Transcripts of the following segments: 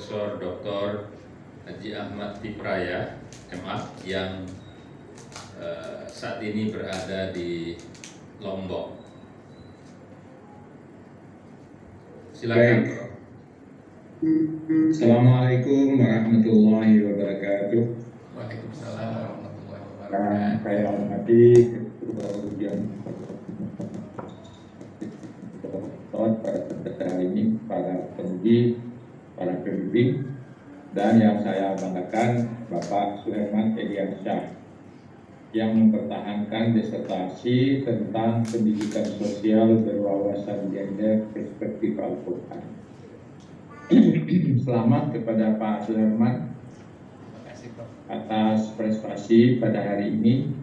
Profesor Dr. Haji Ahmad Fipraya, MA, yang saat ini berada di Lombok. Silakan, Prof. Assalamualaikum warahmatullahi wabarakatuh. Waalaikumsalam warahmatullahi Yang wabarakatuh. saya hormati Ketua Ujian pada hari ini, para pendidik, para pembimbing, dan yang saya banggakan Bapak Sulaiman Ediansyah yang mempertahankan disertasi tentang pendidikan sosial berwawasan gender perspektif Al-Quran. Selamat kepada Pak Sulaiman atas prestasi pada hari ini,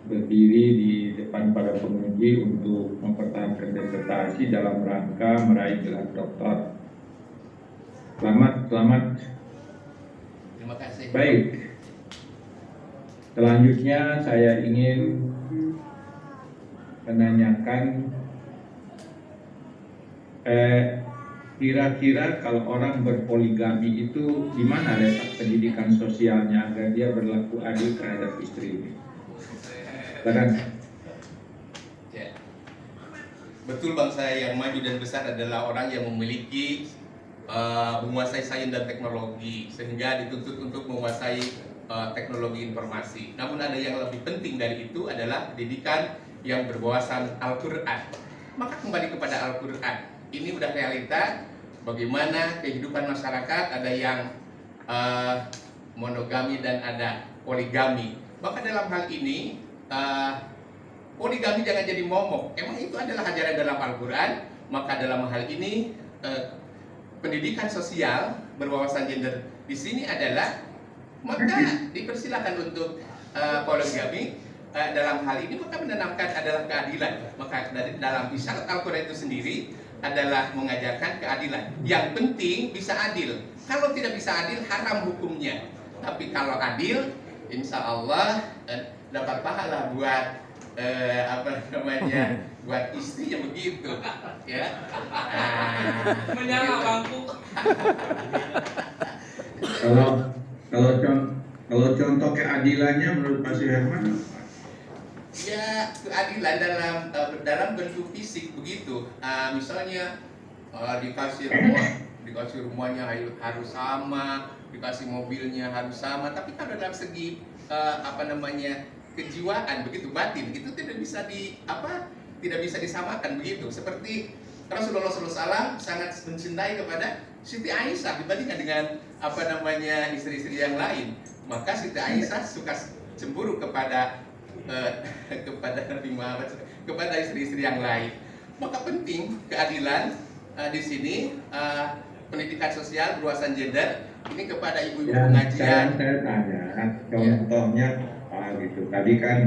berdiri di depan para penguji untuk mempertahankan disertasi dalam rangka meraih gelar doktor. Selamat. Terima kasih. Baik. Selanjutnya saya ingin menanyakan kira-kira kalau orang berpoligami itu di mana letak pendidikan sosialnya agar dia berlaku adil terhadap istri? Silakan. Ya. Betul, bangsa yang maju dan besar adalah orang yang memiliki menguasai sains dan teknologi, sehingga dituntut untuk menguasai teknologi informasi. Namun ada yang lebih penting dari itu adalah pendidikan yang berwawasan Al-Quran. Maka kembali kepada Al-Quran. Ini udah realita bagaimana kehidupan masyarakat, ada yang monogami dan ada poligami. Maka dalam hal ini poligami jangan jadi momok. Emang itu adalah ajaran dalam Al-Quran. Maka dalam hal ini pendidikan sosial berwawasan gender di sini adalah, maka dipersilakan untuk poligami. Dalam hal ini maka menanamkan adalah keadilan. Maka dalam isyarat Al-Quran itu sendiri adalah mengajarkan keadilan. Yang penting bisa adil. Kalau tidak bisa adil, haram hukumnya. Tapi kalau adil, insya Allah dapat pahala buat buat istrinya, begitu ya. Menyala bangku. Kalau contoh keadilannya menurut Pak Suherman, Ya, keadilan dalam bentuk fisik, begitu. Misalnya dikasih rumahnya harus sama, dikasih mobilnya harus sama. Tapi kalau dalam segi kejiwaan, begitu, batin, itu tidak bisa disamakan, begitu. Seperti Rasulullah SAW sangat mencintai kepada Siti Aisyah dibandingkan dengan istri-istri yang lain. Maka Siti Aisyah suka cemburu kepada Nabi Muhammad, kepada istri-istri yang lain. Maka penting keadilan di sini, pendidikan sosial berwawasan gender ini kepada ibu-ibu pengajian. Saya tanya contohnya apa gitu. Tadi kan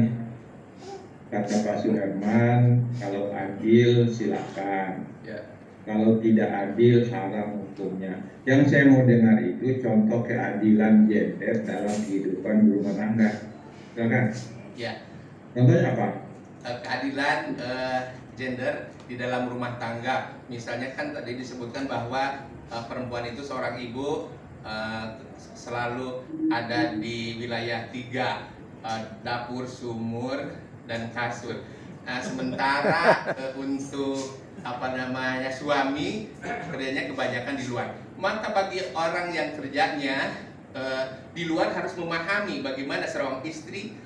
kata Pak Suherman, kalau adil silakan, kalau tidak adil haram hukumnya. Yang saya mau dengar itu contoh keadilan gender dalam kehidupan rumah tangga. Silakan. Ya. Contohnya apa? Keadilan gender di dalam rumah tangga. Misalnya kan tadi disebutkan bahwa perempuan itu seorang ibu selalu ada di wilayah 3, dapur, sumur, dan kasur. Nah, sementara untuk suami kerjanya kebanyakan di luar. Maka bagi orang yang kerjanya di luar harus memahami bagaimana seorang istri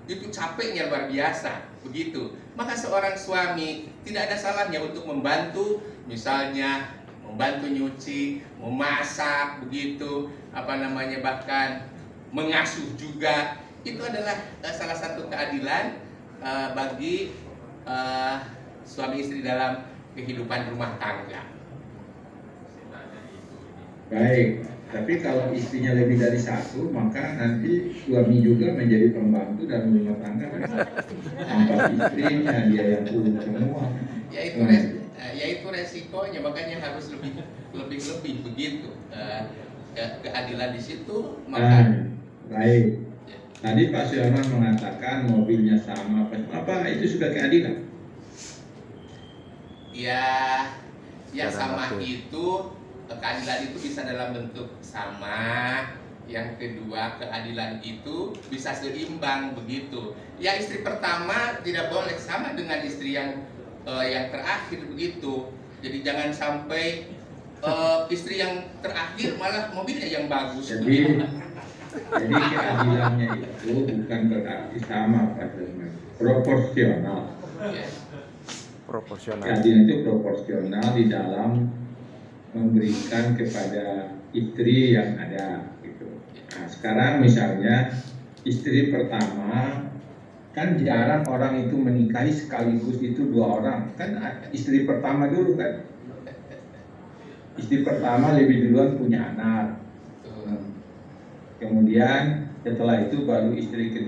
itu capeknya luar biasa, begitu. Maka seorang suami tidak ada salahnya untuk membantu, misalnya membantu nyuci, memasak, begitu, bahkan mengasuh juga. Itu adalah salah satu keadilan bagi suami istri dalam kehidupan rumah tangga. Baik, tapi kalau istrinya lebih dari satu, maka nanti suami juga menjadi pembantu dalam rumah tangga. Tanpa istrinya, dia yang urus semua. Yaitu resikonya, makanya harus lebih begitu. Keadilan di situ. Baik. Tadi Pak Suherman mengatakan mobilnya sama, apa itu sudah keadilan? Ya, yang sama itu keadilan itu bisa dalam bentuk sama, yang kedua keadilan itu bisa seimbang begitu. Ya istri pertama tidak boleh sama dengan istri yang terakhir begitu. Jadi jangan sampai istri yang terakhir malah mobilnya yang bagus. Jadi keadilannya itu bukan berarti sama, Pak Firman. Proporsional. Ya. Proporsional. Keadilan itu proporsional di dalam memberikan kepada istri yang ada gitu. Nah, sekarang misalnya istri pertama, kan jarang orang itu menikahi sekaligus itu 2 orang. Kan istri pertama dulu kan. Istri pertama lebih duluan punya anak. Kemudian setelah itu baru istri kedua.